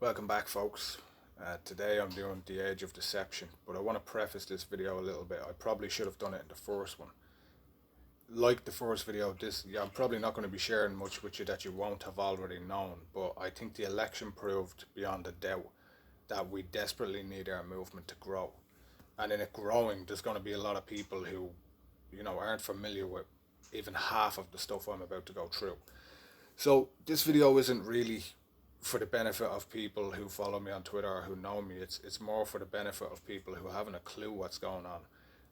Welcome back, folks. Today I'm doing The Age of Deception, but I want to preface this video a little bit. I probably should have done it in the first one. Like the first video, I'm probably not going to be sharing much with you that you won't have already known, but I think the election proved beyond a doubt that we desperately need our movement to grow. And in it growing, there's going to be a lot of people who, aren't familiar with even half of the stuff I'm about to go through. So this video isn't really for the benefit of people who follow me on Twitter or who know me. It's more for the benefit of people who haven't a clue what's going on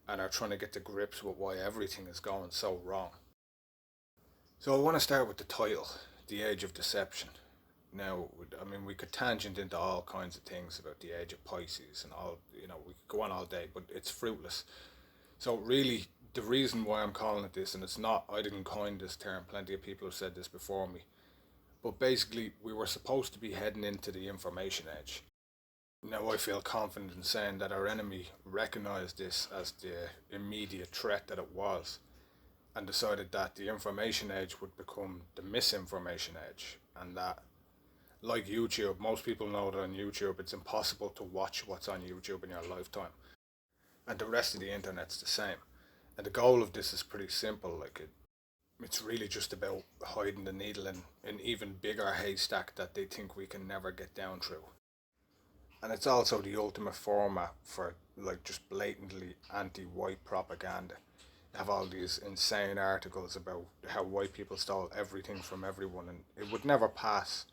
and are trying to get to grips with why everything is going so wrong. So I want to start with the title, The Age of Deception. Now, I mean, we could tangent into all kinds of things about the age of Pisces and all, we could go on all day, but it's fruitless. So really, the reason why I'm calling it this, and it's not, I didn't coin this term, plenty of people have said this before me, but basically, we were supposed to be heading into the information age. Now, I feel confident in saying that our enemy recognized this as the immediate threat that it was and decided that the information age would become the misinformation age. And that, like YouTube, most people know that on YouTube it's impossible to watch what's on YouTube in your lifetime. And the rest of the internet's the same. And the goal of this is pretty simple. It's really just about hiding the needle in an even bigger haystack that they think we can never get down through. And it's also the ultimate format for just blatantly anti-white propaganda. You have all these insane articles about how white people stole everything from everyone, and it would never pass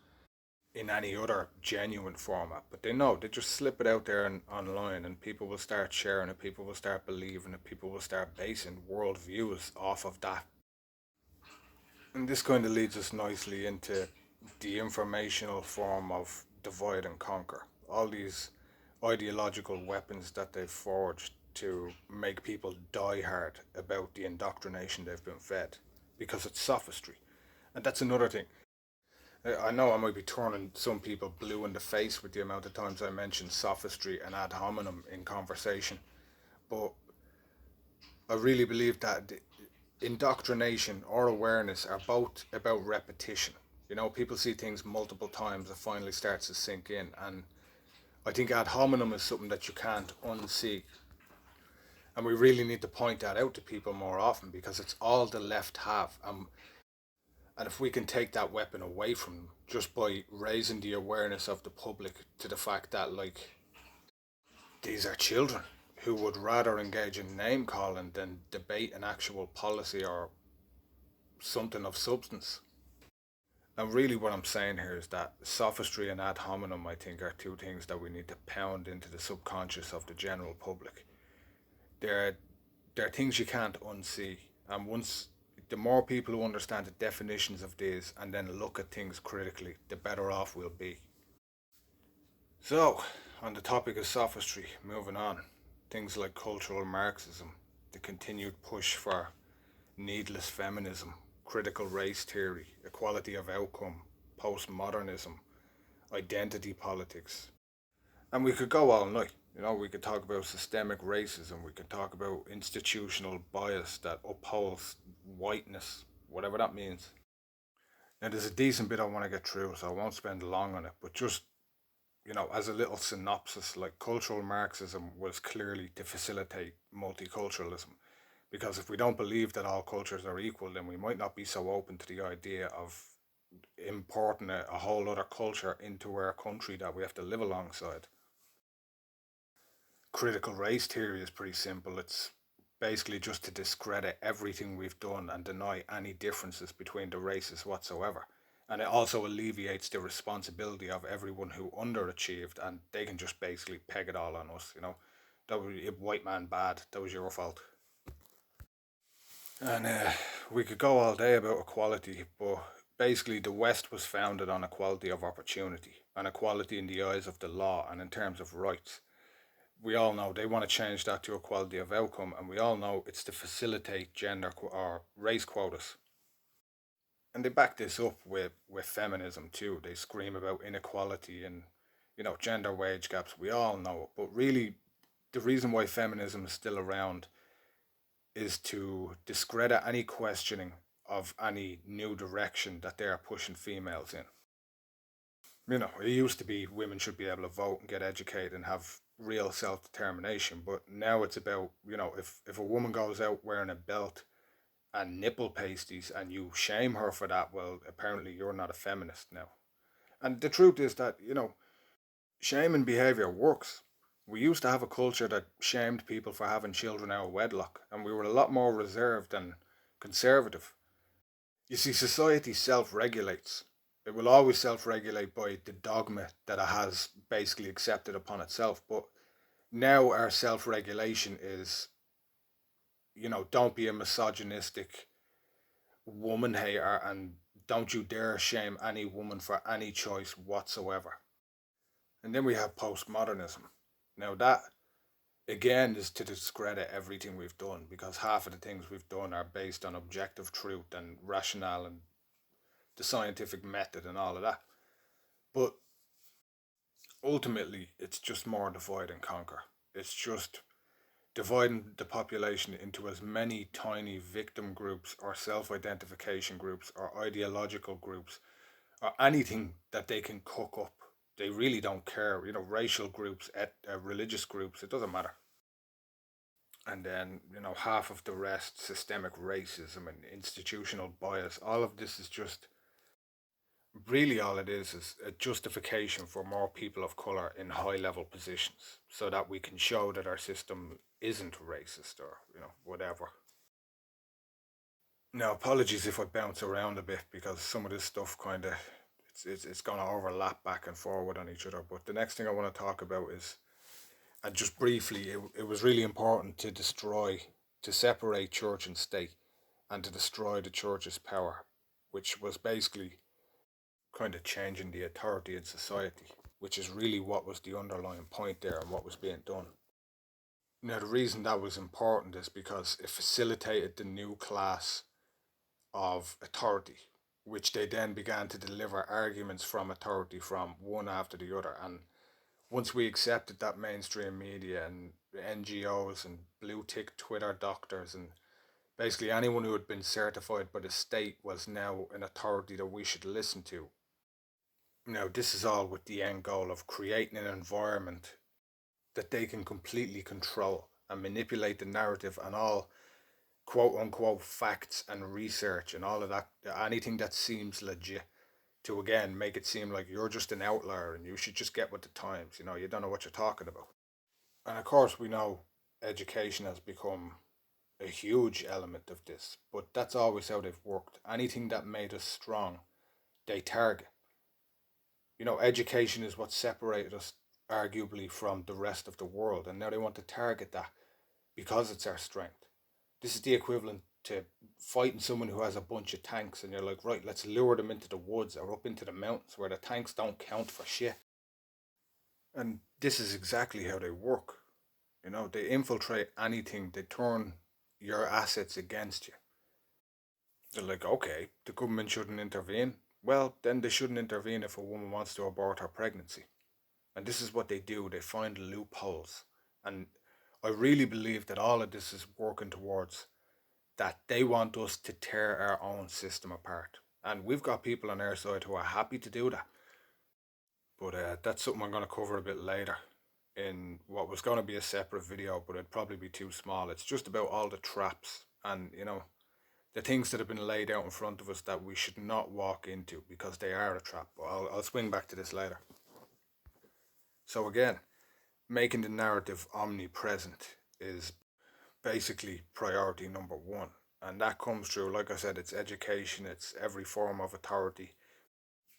in any other genuine format. But they just slip it out there and online, and people will start sharing it, people will start believing it, people will start basing worldviews off of that. And this kind of leads us nicely into the informational form of divide and conquer. All these ideological weapons that they've forged to make people die hard about the indoctrination they've been fed because it's sophistry. And that's another thing. I know I might be turning some people blue in the face with the amount of times I mention sophistry and ad hominem in conversation, but I really believe that indoctrination or awareness are both about repetition. People see things multiple times, it finally starts to sink in. And I think ad hominem is something that you can't unsee. And we really need to point that out to people more often because it's all the left have. And if we can take that weapon away from them just by raising the awareness of the public to the fact that, these are children who would rather engage in name calling than debate an actual policy or something of substance. And really, what I'm saying here is that sophistry and ad hominem, I think, are two things that we need to pound into the subconscious of the general public. They're, they're things you can't unsee. And the more people who understand the definitions of these and then look at things critically, the better off we'll be. So, on the topic of sophistry, moving on, things like cultural Marxism, the continued push for needless feminism, critical race theory, equality of outcome, postmodernism, identity politics. And we could go all night. We could talk about systemic racism, we could talk about institutional bias that upholds whiteness, whatever that means. Now, there's a decent bit I want to get through, so I won't spend long on it, but just, as a little synopsis, cultural Marxism was clearly to facilitate multiculturalism. Because if we don't believe that all cultures are equal, then we might not be so open to the idea of importing a whole other culture into our country that we have to live alongside. Critical race theory is pretty simple. It's basically just to discredit everything we've done and deny any differences between the races whatsoever. And it also alleviates the responsibility of everyone who underachieved, and they can just basically peg it all on us. That was white man bad, that was your fault. And we could go all day about equality, but basically the West was founded on equality of opportunity and equality in the eyes of the law and in terms of rights. We all know they want to change that to equality of outcome, and we all know it's to facilitate or race quotas. And they back this up with feminism too. They scream about inequality and gender wage gaps. We all know it, but really, the reason why feminism is still around is to discredit any questioning of any new direction that they are pushing females in. It used to be women should be able to vote and get educated and have real self determination, but now it's about, if a woman goes out wearing a belt and nipple pasties and you shame her for that, well, apparently you're not a feminist now. And the truth is that, shaming behavior works. We used to have a culture that shamed people for having children out of wedlock, and we were a lot more reserved and conservative. You see, society self regulates. It will always self regulate by the dogma that it has basically accepted upon itself. But now our self regulation is, don't be a misogynistic woman hater, and don't you dare shame any woman for any choice whatsoever. And then we have postmodernism. Now, that again is to discredit everything we've done, because half of the things we've done are based on objective truth and rationale and the scientific method and all of that. But ultimately, it's just more divide and conquer. It's just dividing the population into as many tiny victim groups or self identification groups or ideological groups or anything that they can cook up. They really don't care, racial groups, religious groups, it doesn't matter. And then, half of the rest, systemic racism and institutional bias, all of this is just really all it is a justification for more people of color in high level positions so that we can show that our system isn't racist or, whatever. Now, apologies if I bounce around a bit because some of this stuff kind of it's going to overlap back and forward on each other. But the next thing I want to talk about is, and just briefly, it was really important to separate church and state, and to destroy the church's power, which was basically kind of changing the authority in society, which is really what was the underlying point there and what was being done. Now, the reason that was important is because it facilitated the new class of authority, which they then began to deliver arguments from authority from one after the other. And once we accepted that mainstream media and NGOs and blue tick Twitter doctors and basically anyone who had been certified by the state was now an authority that we should listen to. Now, this is all with the end goal of creating an environment that they can completely control and manipulate the narrative and all quote unquote facts and research and all of that, anything that seems legit, to again make it seem like you're just an outlier and you should just get with the times. You don't know what you're talking about. And of course, we know education has become a huge element of this, but that's always how they've worked. Anything that made us strong, they target. Education is what separated us arguably from the rest of the world, and now they want to target that because it's our strength. This is the equivalent to fighting someone who has a bunch of tanks, and you're like, right, let's lure them into the woods or up into the mountains where the tanks don't count for shit. And this is exactly how they work. They infiltrate anything, they turn your assets against you. They're like, okay, the government shouldn't intervene. Well, then they shouldn't intervene if a woman wants to abort her pregnancy. And this is what they do, they find loopholes. And I really believe that all of this is working towards that they want us to tear our own system apart. And we've got people on our side who are happy to do that. But that's something I'm going to cover a bit later in what was going to be a separate video, but it'd probably be too small. It's just about all the traps and, the things that have been laid out in front of us that we should not walk into because they are a trap. But I'll swing back to this later. So again, making the narrative omnipresent is basically priority number one. And that comes through, like I said, it's education, it's every form of authority,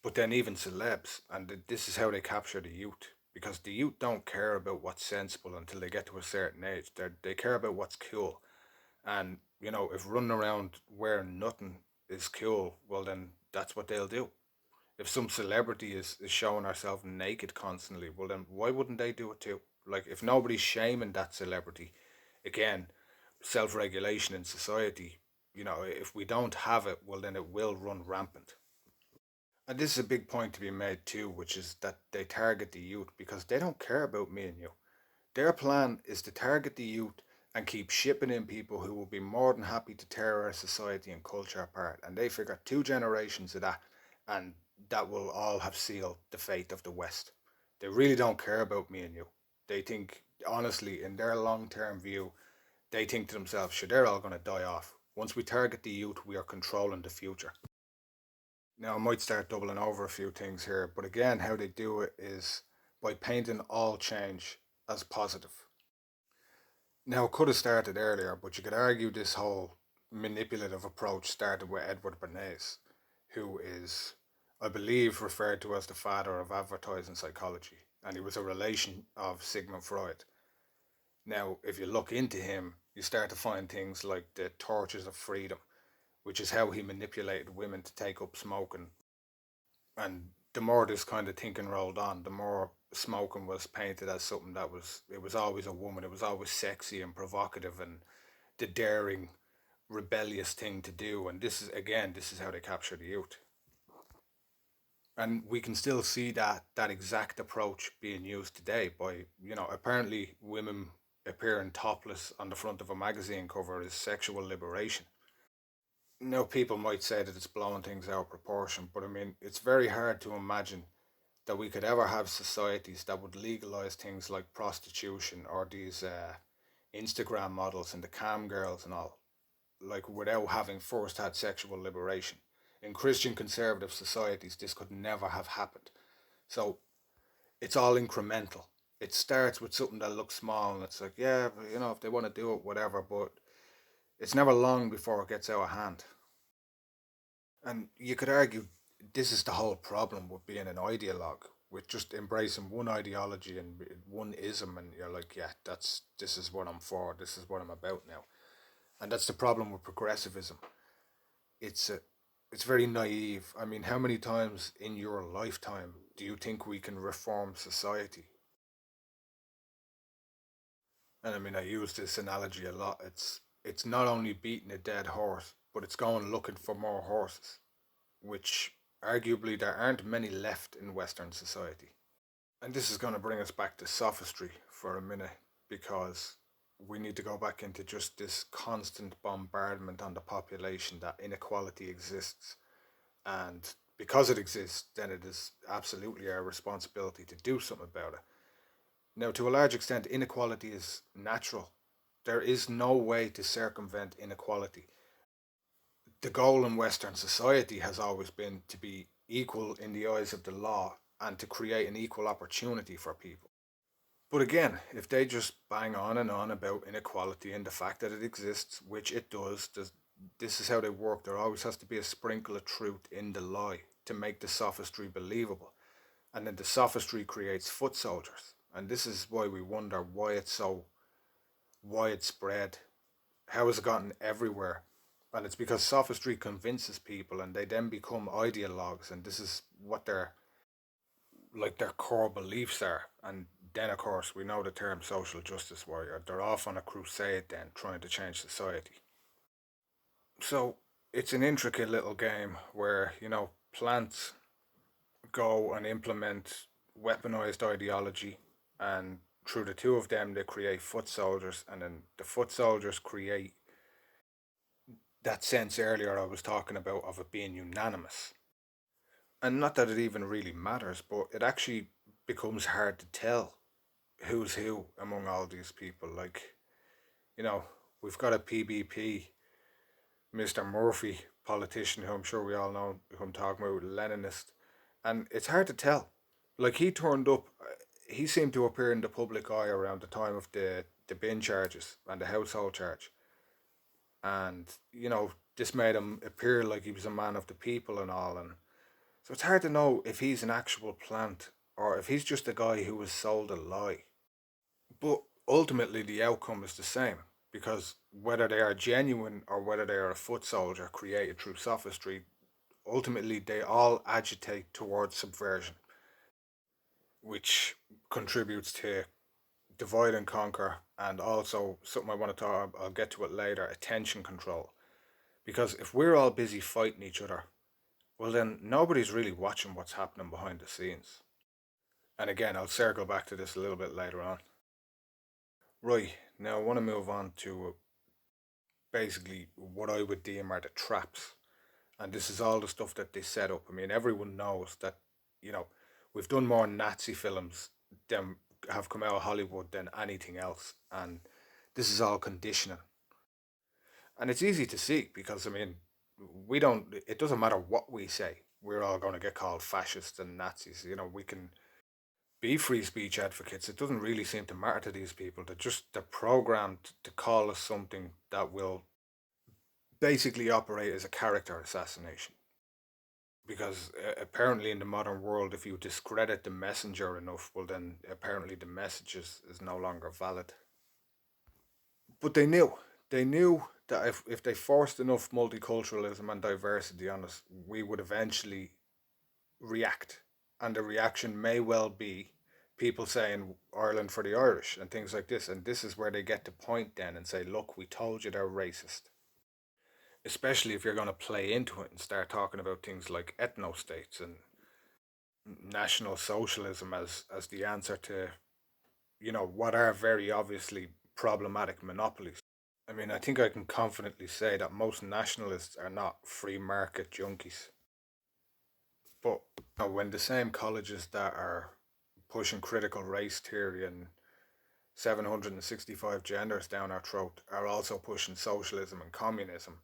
but then even celebs. And this is how they capture the youth. Because the youth don't care about what's sensible until they get to a certain age. They care about what's cool. And, if running around wearing nothing is cool, well, then that's what they'll do. If some celebrity is showing herself naked constantly, well, then why wouldn't they do it too? Like, if nobody's shaming that celebrity, again, self regulation in society, if we don't have it, well, then it will run rampant. And this is a big point to be made too, which is that they target the youth because they don't care about me and you. Their plan is to target the youth and keep shipping in people who will be more than happy to tear our society and culture apart. And they figure two generations of that, and that will all have sealed the fate of the West. They really don't care about me and you. They think, honestly, in their long term view, they think to themselves, sure, they're all going to die off. Once we target the youth, we are controlling the future. Now, I might start doubling over a few things here, but again, how they do it is by painting all change as positive. Now, it could have started earlier, but you could argue this whole manipulative approach started with Edward Bernays, who is, I believe, referred to as the father of advertising psychology, and he was a relation of Sigmund Freud. Now, if you look into him, you start to find things like the torches of freedom, which is how he manipulated women to take up smoking. And the more this kind of thinking rolled on, the more smoking was painted as something that it was always a woman, it was always sexy and provocative and the daring, rebellious thing to do. And this is, again, this is how they capture the youth. And we can still see that exact approach being used today by, apparently women appearing topless on the front of a magazine cover is sexual liberation. Now, people might say that it's blowing things out of proportion, but I mean, it's very hard to imagine that we could ever have societies that would legalize things like prostitution or these Instagram models and the cam girls and all, like without having first had sexual liberation. In Christian conservative societies, this could never have happened. So it's all incremental. It starts with something that looks small, and it's like, yeah, if they want to do it, whatever. But it's never long before it gets out of hand. And you could argue this is the whole problem with being an ideologue, with just embracing one ideology and one ism, and you're like, yeah, this is what I'm for, this is what I'm about now. And that's the problem with progressivism. It's a, it's very naive. I mean, how many times in your lifetime do you think we can reform society? And I mean, I use this analogy a lot. It's not only beating a dead horse, but it's going looking for more horses, which arguably there aren't many left in Western society. And this is going to bring us back to sophistry for a minute because we need to go back into just this constant bombardment on the population that inequality exists. And because it exists, then it is absolutely our responsibility to do something about it. Now, to a large extent, inequality is natural. There is no way to circumvent inequality. The goal in Western society has always been to be equal in the eyes of the law and to create an equal opportunity for people. But again, if they just bang on and on about inequality and the fact that it exists, which it does, this is how they work. There always has to be a sprinkle of truth in the lie to make the sophistry believable. And then the sophistry creates foot soldiers. And this is why we wonder why it's so widespread. How has it gotten everywhere? And it's because sophistry convinces people and they then become ideologues. And this is what their core beliefs are. And then, of course, we know the term social justice warrior. They're off on a crusade then, trying to change society. So it's an intricate little game where, plants go and implement weaponized ideology, and through the two of them, they create foot soldiers, and then the foot soldiers create that sense earlier I was talking about of it being unanimous. And not that it even really matters, but it actually becomes hard to tell who's who among all these people. Like, you know, we've got a PBP, Mr. Murphy, politician who I'm sure we all know who I'm talking about, Leninist, and it's hard to tell. Like, he turned up, he seemed to appear in the public eye around the time of the bin charges and the household charge. And, this made him appear like he was a man of the people and all. And so it's hard to know if he's an actual plant or if he's just a guy who was sold a lie. But ultimately, the outcome is the same because whether they are genuine or whether they are a foot soldier created through sophistry, ultimately they all agitate towards subversion, which contributes to divide and conquer, and also something I want to talk. I'll get to it later. Attention control, because if we're all busy fighting each other, well then nobody's really watching what's happening behind the scenes. And again, I'll circle back to this a little bit later on. Right, now I want to move on to basically what I would deem are the traps. And this is all the stuff that they set up. I mean, everyone knows that, you know, we've done more Nazi films than have come out of Hollywood than anything else. And this is all conditioning. And it's easy to see because, I mean, it doesn't matter what we say. We're all going to get called fascists and Nazis. You know, we can be free speech advocates. It doesn't really seem to matter to these people. They're programmed to call us something that will basically operate as a character assassination. Because apparently in the modern world, if you discredit the messenger enough, well, then apparently the message is no longer valid. But they knew that if they forced enough multiculturalism and diversity on us, we would eventually react. And the reaction may well be people saying Ireland for the Irish and things like this. And this is where they get to point then and say, look, we told you they're racist. Especially if you're going to play into it and start talking about things like ethno states and national socialism as the answer to, what are very obviously problematic monopolies. I mean, I think I can confidently say that most nationalists are not free market junkies. But when the same colleges that are pushing critical race theory and 765 genders down our throat are also pushing socialism and communism,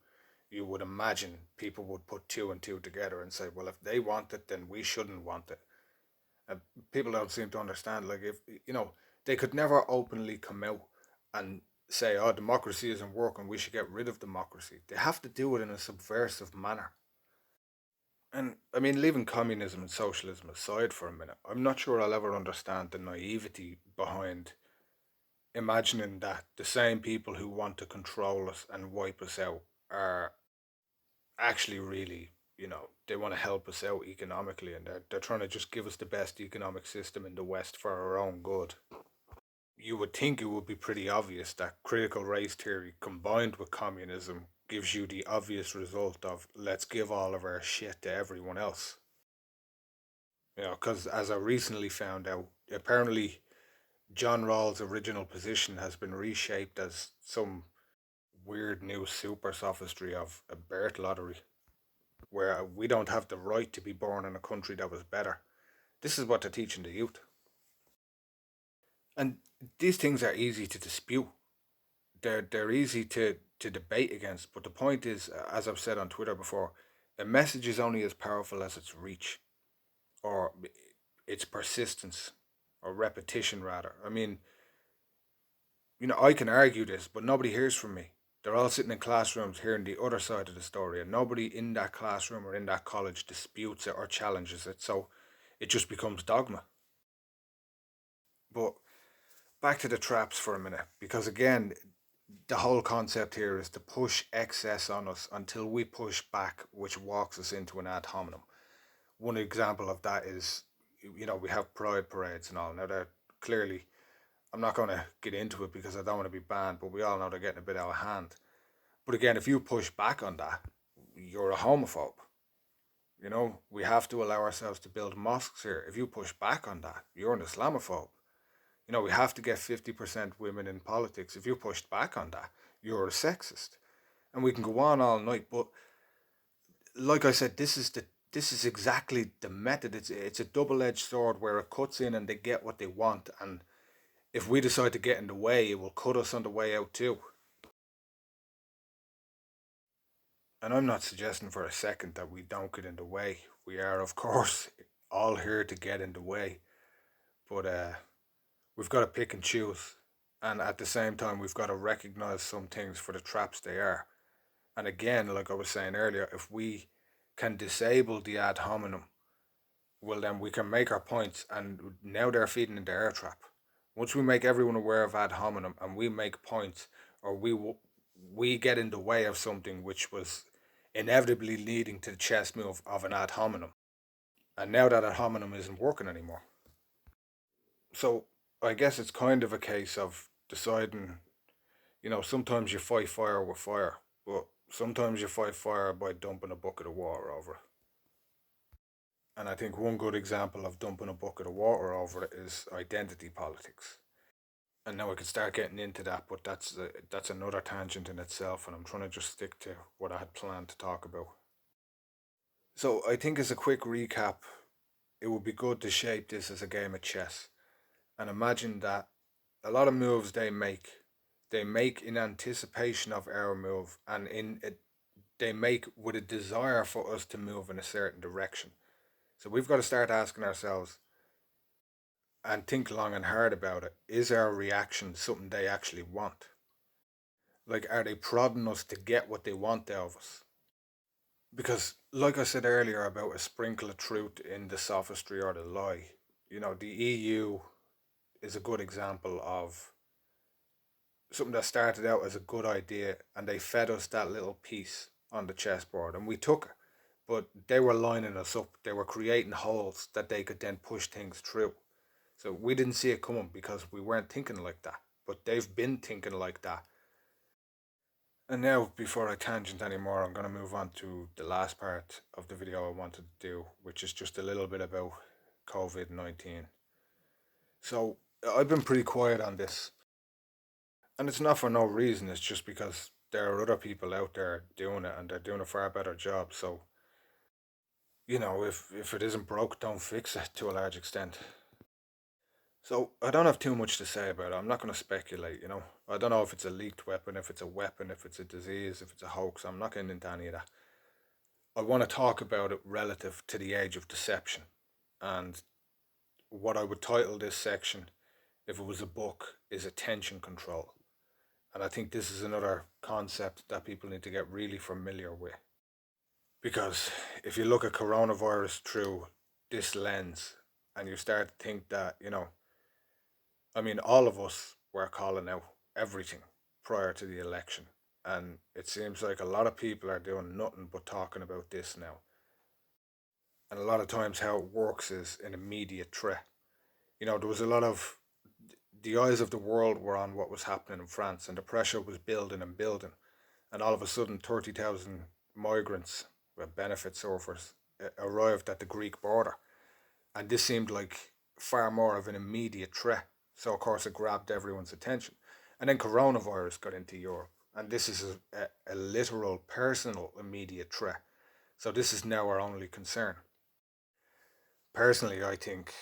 you would imagine people would put two and two together and say, well, if they want it, then we shouldn't want it. And people don't seem to understand. Like, if they could never openly come out and say, "Oh, democracy isn't working. We should get rid of democracy." They have to do it in a subversive manner. And I mean, leaving communism and socialism aside for a minute, I'm not sure I'll ever understand the naivety behind imagining that the same people who want to control us and wipe us out are actually really, they want to help us out economically, and they're trying to just give us the best economic system in the West for our own good. You would think it would be pretty obvious that critical race theory combined with communism gives you the obvious result of let's give all of our shit to everyone else. Because as I recently found out, apparently John Rawls' original position has been reshaped as some weird new super sophistry of a birth lottery, where we don't have the right to be born in a country that was better. This is what they're teaching the youth. And these things are easy to dispute. They're easy to debate against. But the point is, as I've said on Twitter before, a message is only as powerful as its reach or its persistence or repetition, rather. I mean, I can argue this, but nobody hears from me. They're all sitting in classrooms hearing the other side of the story, and nobody in that classroom or in that college disputes it or challenges it. So it just becomes dogma. But back to the traps for a minute, because again, the whole concept here is to push excess on us until we push back, which walks us into an ad hominem. One example of that is, we have pride parades and all. Now, they're clearly, I'm not going to get into it because I don't want to be banned, but we all know they're getting a bit out of hand. But again, if you push back on that, you're a homophobe. We have to allow ourselves to build mosques here. If you push back on that, you're an Islamophobe. We have to get 50% women in politics. If you pushed back on that, you're a sexist. And we can go on all night, but like I said, this is exactly the method. It's a double-edged sword where it cuts in and they get what they want, and if we decide to get in the way, it will cut us on the way out too. And I'm not suggesting for a second that we don't get in the way. We are, of course, all here to get in the way, but we've got to pick and choose. And at the same time, we've got to recognize some things for the traps they are. And again, like I was saying earlier, if we can disable the ad hominem, well, then we can make our points. And now they're feeding into air trap. Once we make everyone aware of ad hominem and we make points, or we get in the way of something which was inevitably leading to the chess move of an ad hominem. And now that ad hominem isn't working anymore. So I guess it's kind of a case of deciding, sometimes you fight fire with fire, but sometimes you fight fire by dumping a bucket of water over it. And I think one good example of dumping a bucket of water over it is identity politics. And now I could start getting into that, but that's another tangent in itself, and I'm trying to just stick to what I had planned to talk about. So I think as a quick recap, it would be good to shape this as a game of chess. And imagine that a lot of moves they make in anticipation of our move, and in it, they make with a desire for us to move in a certain direction. So we've got to start asking ourselves and think long and hard about it. Is our reaction something they actually want? Like, are they prodding us to get what they want out of us? Because, like I said earlier about a sprinkle of truth in the sophistry or the lie, the EU is a good example of something that started out as a good idea, and they fed us that little piece on the chessboard and we took it. But they were lining us up, they were creating holes that they could then push things through. So we didn't see it coming because we weren't thinking like that. But they've been thinking like that. And now, before I tangent anymore, I'm going to move on to the last part of the video I wanted to do, which is just a little bit about COVID-19. So I've been pretty quiet on this. And it's not for no reason, it's just because there are other people out there doing it and they're doing a far better job. So, if it isn't broke, don't fix it to a large extent. So I don't have too much to say about it. I'm not going to speculate. I don't know if it's a leaked weapon, if it's a weapon, if it's a disease, if it's a hoax. I'm not getting into any of that. I want to talk about it relative to the age of deception. And what I would title this section, if it was a book, is attention control. And I think this is another concept that people need to get really familiar with. Because if you look at coronavirus through this lens and you start to think that, I mean, all of us were calling out everything prior to the election. And it seems like a lot of people are doing nothing but talking about this now. And a lot of times, how it works is an immediate threat. There was a lot of the eyes of the world were on what was happening in France, and the pressure was building and building. And all of a sudden, 30,000 migrants, benefit surfers, arrived at the Greek border. And this seemed like far more of an immediate threat. So, of course, it grabbed everyone's attention. And then coronavirus got into Europe. And this is a literal, personal, immediate threat. So, this is now our only concern. Personally, I think,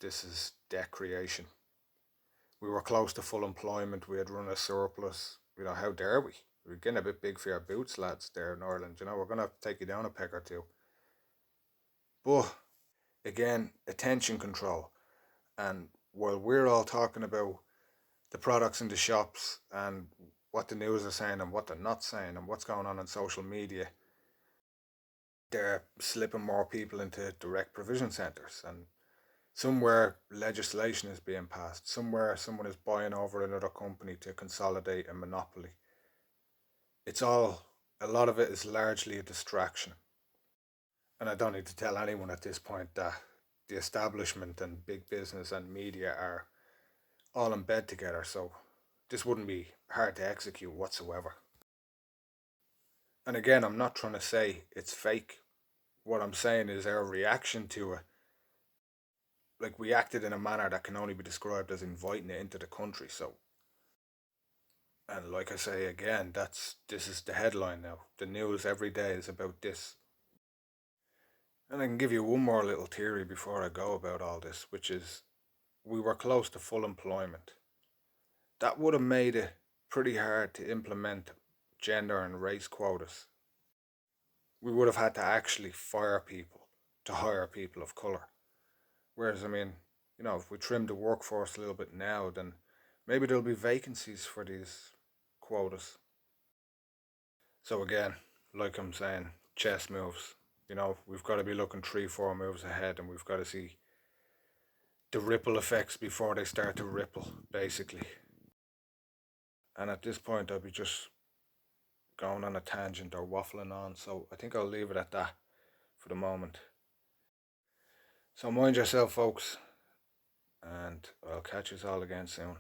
this is debt creation. We were close to full employment. We had run a surplus. How dare we? We're getting a bit big for your boots, lads, there in Ireland. We're going to have to take you down a peg or two. But, again, attention control. And while we're all talking about the products in the shops and what the news are saying and what they're not saying and what's going on social media, they're slipping more people into direct provision centres. And somewhere legislation is being passed. Somewhere someone is buying over another company to consolidate a monopoly. A lot of it is largely a distraction. And I don't need to tell anyone at this point that the establishment and big business and media are all in bed together, so this wouldn't be hard to execute whatsoever. And again, I'm not trying to say it's fake. What I'm saying is our reaction to it, like we acted in a manner that can only be described as inviting it into the country. So, and like I say again, this is the headline now. The news every day is about this. And I can give you one more little theory before I go about all this, which is we were close to full employment. That would have made it pretty hard to implement gender and race quotas. We would have had to actually fire people to hire people of colour. Whereas, I mean, if we trim the workforce a little bit now, then maybe there'll be vacancies for these quotas. So, again, like I'm saying, chess moves. We've got to be looking 3, 4 moves ahead, and we've got to see the ripple effects before they start to ripple, basically. And at this point, I'll be just going on a tangent or waffling on, so I think I'll leave it at that for the moment. So mind yourself, folks, and I'll catch you all again soon.